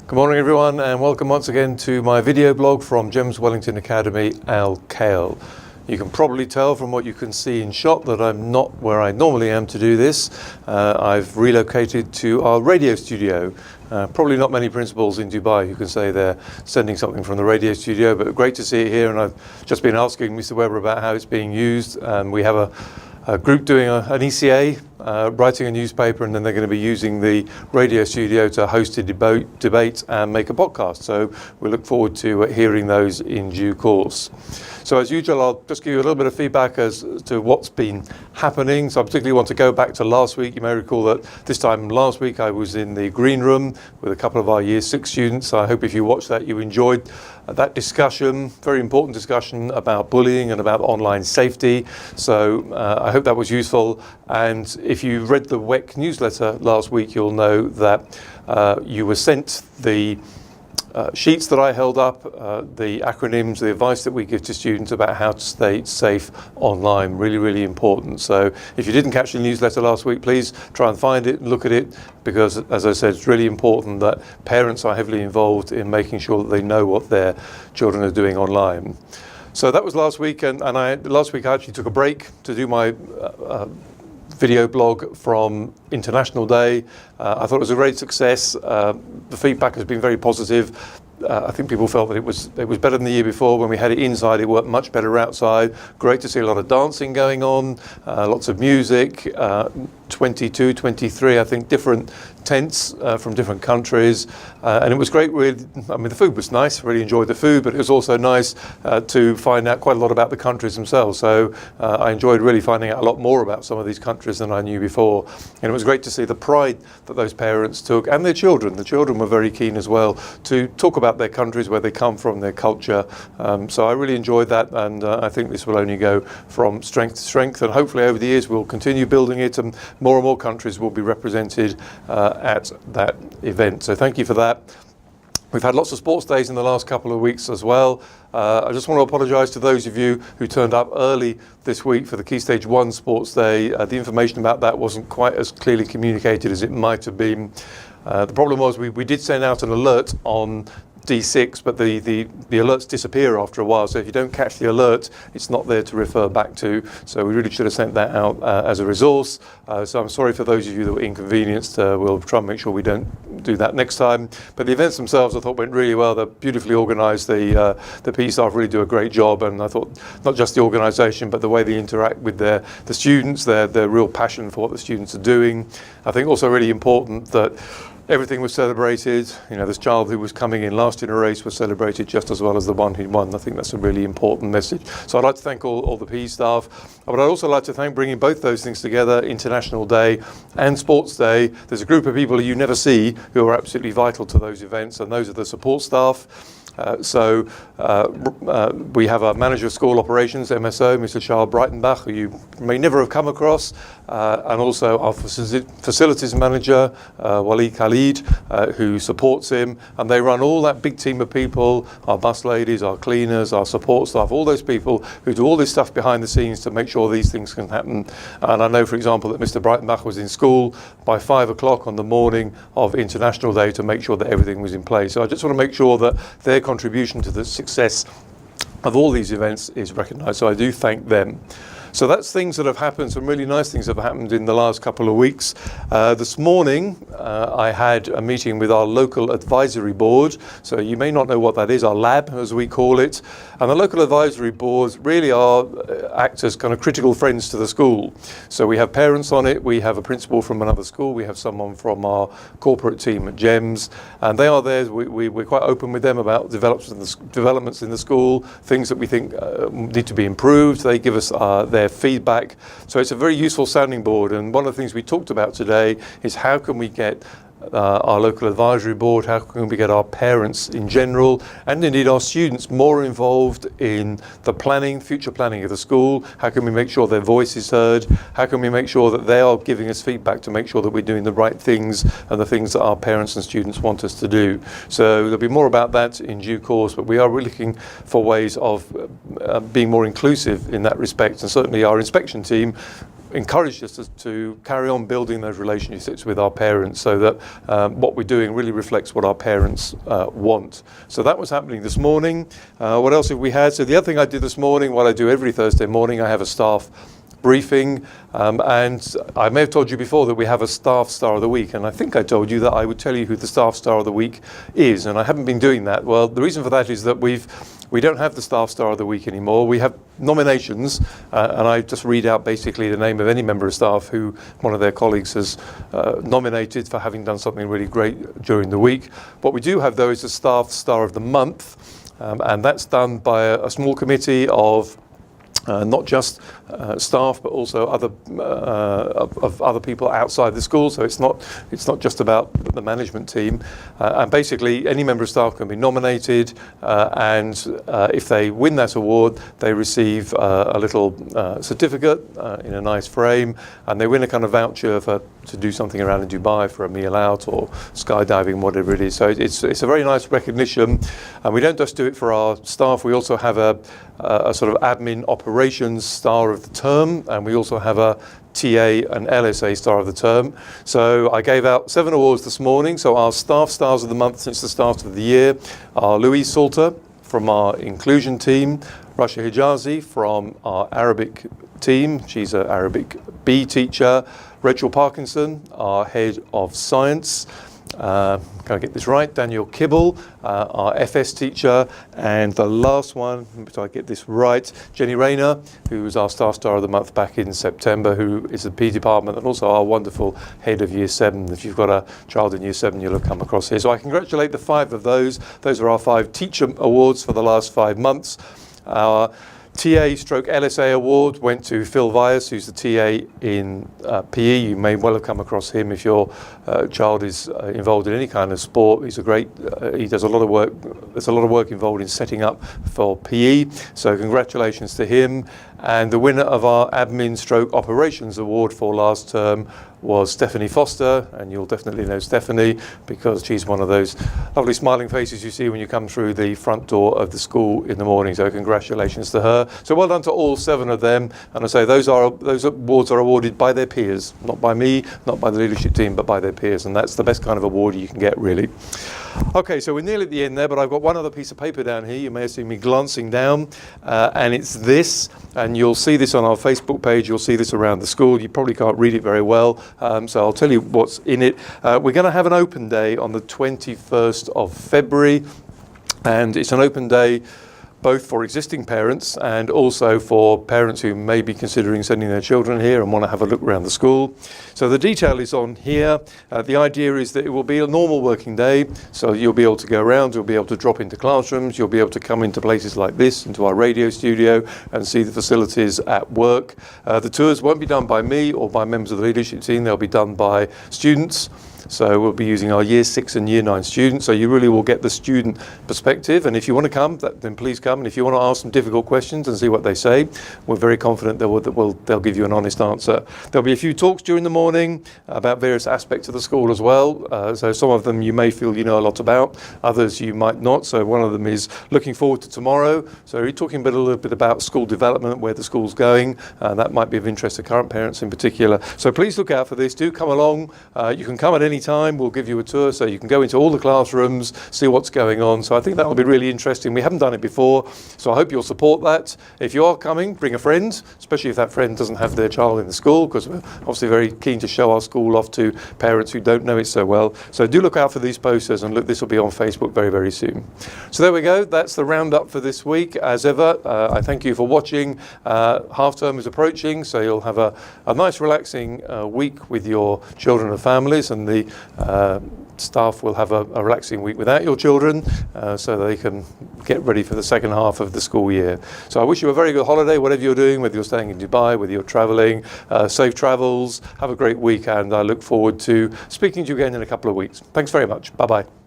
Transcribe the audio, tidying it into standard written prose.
Good morning everyone, and welcome once again to my video blog from GEMS Wellington Academy, Al Kale. You can probably tell from what you can see in shot that I'm not where I normally am to do this. I've relocated to our radio studio. Probably not many principals in Dubai who can say they're sending something from the radio studio, but great to see it here. And I've just been asking Mr. Weber about how it's being used. We have a group doing an ECA, writing a newspaper, and then they're going to be using the radio studio to host a debate and make a podcast. So we look forward to hearing those in due course. So as usual, I'll just give you a little bit of feedback as to what's been happening. So I particularly want to go back to last week. You may recall that this time last week I was in the green room with a couple of our Year 6 students. I hope if you watched that you enjoyed that discussion, very important discussion about bullying and about online safety. So I hope that was useful. And if you read the WEC newsletter last week, you'll know that you were sent the sheets that I held up, the acronyms, the advice that we give to students about how to stay safe online. Really, really important. So if you didn't catch the newsletter last week, please try and find it and look at it, because as I said, it's really important that parents are heavily involved in making sure that they know what their children are doing online. So that was last week, and last week I actually took a break to do my video blog from International Day. I thought it was a great success. The feedback has been very positive. I think people felt that it was better than the year before. When we had it inside, it worked much better outside. Great to see a lot of dancing going on, lots of music, 22, 23, I think, different tents from different countries. And it was great. I mean, the food was nice. Really enjoyed the food, but it was also nice to find out quite a lot about the countries themselves. So I enjoyed really finding out a lot more about some of these countries than I knew before. And it was great to see the pride that those parents took, and their children. The children were very keen as well to talk about their countries, where they come from, their culture. So I really enjoyed that, and I think this will only go from strength to strength, and hopefully over the years we'll continue building it, and more countries will be represented at that event. So thank you for that. We've had lots of sports days in the last couple of weeks as well. I just want to apologise to those of you who turned up early this week for the Key Stage 1 Sports Day. The information about that wasn't quite as clearly communicated as it might have been. The problem was we did send out an alert on D6, but the alerts disappear after a while. So if you don't catch the alert, it's not there to refer back to. So we really should have sent that out as a resource. So I'm sorry for those of you that were inconvenienced. We'll try and make sure we don't do that next time. But the events themselves, I thought, went really well. They're beautifully organised. The PE staff really do a great job, and I thought not just the organisation, but the way they interact with the students, their real passion for what the students are doing. I think also really important that everything was celebrated. You know, this child who was coming in last in a race was celebrated just as well as the one who won. I think that's a really important message. So I'd like to thank all the PE staff, but I'd also like to thank bringing both those things together, International Day and Sports Day. There's a group of people who you never see who are absolutely vital to those events, and those are the support staff. We have our Manager of School Operations, MSO, Mr. Charles Breitenbach, who you may never have come across, and also our Facilities Manager, Wali Khalid, who supports him, and they run all that big team of people, our bus ladies, our cleaners, our support staff, all those people who do all this stuff behind the scenes to make sure these things can happen. And I know, for example, that Mr. Breitenbach was in school by 5 o'clock on the morning of International Day to make sure that everything was in place. So I just want to make sure that their contribution to the success of all these events is recognised. So I do thank them. So that's things that have happened, some really nice things have happened in the last couple of weeks. This morning I had a meeting with our local advisory board. So you may not know what that is, our lab as we call it. And the local advisory boards really act as kind of critical friends to the school. So we have parents on it, we have a principal from another school, we have someone from our corporate team at GEMS, and they are there. We're quite open with them about developments in the school, things that we think need to be improved. They give us their feedback. So it's a very useful sounding board, and one of the things we talked about today is how can we get our local advisory board, how can we get our parents in general, and indeed our students, more involved in the future planning of the school? How can we make sure their voice is heard? How can we make sure that they are giving us feedback to make sure that we're doing the right things and the things that our parents and students want us to do? So there'll be more about that in due course, but we are really looking for ways of being more inclusive in that respect, and certainly our inspection team encouraged us to carry on building those relationships with our parents, so that what we're doing really reflects what our parents want. So that was happening this morning. What else have we had? So the other thing I did this morning, what I do every Thursday morning, I have a staff briefing, and I may have told you before that we have a Staff Star of the Week, and I think I told you that I would tell you who the Staff Star of the Week is, and I haven't been doing that. Well, the reason for that is that we don't have the Staff Star of the Week anymore. We have nominations, and I just read out basically the name of any member of staff who one of their colleagues has nominated for having done something really great during the week. What we do have, though, is a Staff Star of the Month, and that's done by a small committee of not just staff, but also other people outside the school. So it's not just about the management team. And basically, any member of staff can be nominated, and if they win that award, they receive a little certificate in a nice frame, and they win a kind of voucher to do something around in Dubai for a meal out or skydiving, whatever it is. So it's a very nice recognition, and we don't just do it for our staff. We also have a sort of admin operations star of the term, and we also have a TA and LSA star of the term. So I gave out 7 awards this morning. So our staff stars of the month since the start of the year are Louise Salter from our inclusion team, Rasha Hijazi from our Arabic team, she's an Arabic B teacher, Rachel Parkinson, our head of science, can I get this right? Daniel Kibble, our FS teacher, and the last one, did I get this right? Jenny Rayner, who was our Staff Star of the Month back in September, who is the P department and also our wonderful head of Year 7. If you've got a child in Year 7, you'll have come across here. So I congratulate the 5 of those. Those are our 5 teacher awards for the last 5 months. Our TA/LSA award went to Phil Vyas, who's the TA in PE. You may well have come across him if your child is involved in any kind of sport. He's a great, he does a lot of work, there's a lot of work involved in setting up for PE. So congratulations to him. And the winner of our Admin/Operations Award for last term was Stephanie Foster, and you'll definitely know Stephanie because she's one of those lovely smiling faces you see when you come through the front door of the school in the morning. So congratulations to her. So well done to all 7 of them. And I say those awards are awarded by their peers, not by me, not by the leadership team, but by their peers. And that's the best kind of award you can get, really. Okay, so we're nearly at the end there, but I've got one other piece of paper down here. You may have seen me glancing down, and it's this. And you'll see this on our Facebook page. You'll see this around the school. You probably can't read it very well, so I'll tell you what's in it. We're going to have an open day on the 21st of February, and it's an open day both for existing parents and also for parents who may be considering sending their children here and want to have a look around the school. So the detail is on here. The idea is that it will be a normal working day, so you'll be able to go around, you'll be able to drop into classrooms, you'll be able to come into places like this, into our radio studio, and see the facilities at work. The tours won't be done by me or by members of the leadership team, they'll be done by students. So we'll be using our Year 6 and Year 9 students, so you really will get the student perspective. And if you want to come, then please come. And if you want to ask some difficult questions and see what they say, we're very confident they'll give you an honest answer. There'll be a few talks during the morning about various aspects of the school as well. So some of them you may feel you know a lot about, others you might not. So one of them is looking forward to tomorrow. So we're talking a little bit about school development, where the school's going. That might be of interest to current parents in particular. So please look out for this. Do come along. You can come at any time. We'll give you a tour so you can go into all the classrooms, see what's going on. So I think that will be really interesting. We haven't done it before, so I hope you'll support that. If you are coming, bring a friend, especially if that friend doesn't have their child in the school, because we're obviously very keen to show our school off to parents who don't know it so well. So do look out for these posters, and look, this will be on Facebook very, very soon. So there we go. That's the roundup for this week. As ever, I thank you for watching. Half term is approaching, so you'll have a nice relaxing week with your children and families, and the staff will have a relaxing week without your children, so they can get ready for the second half of the school year. So I wish you a very good holiday, whatever you're doing, whether you're staying in Dubai, whether you're travelling, safe travels, have a great week, and I look forward to speaking to you again in a couple of weeks. Thanks very much. Bye-bye.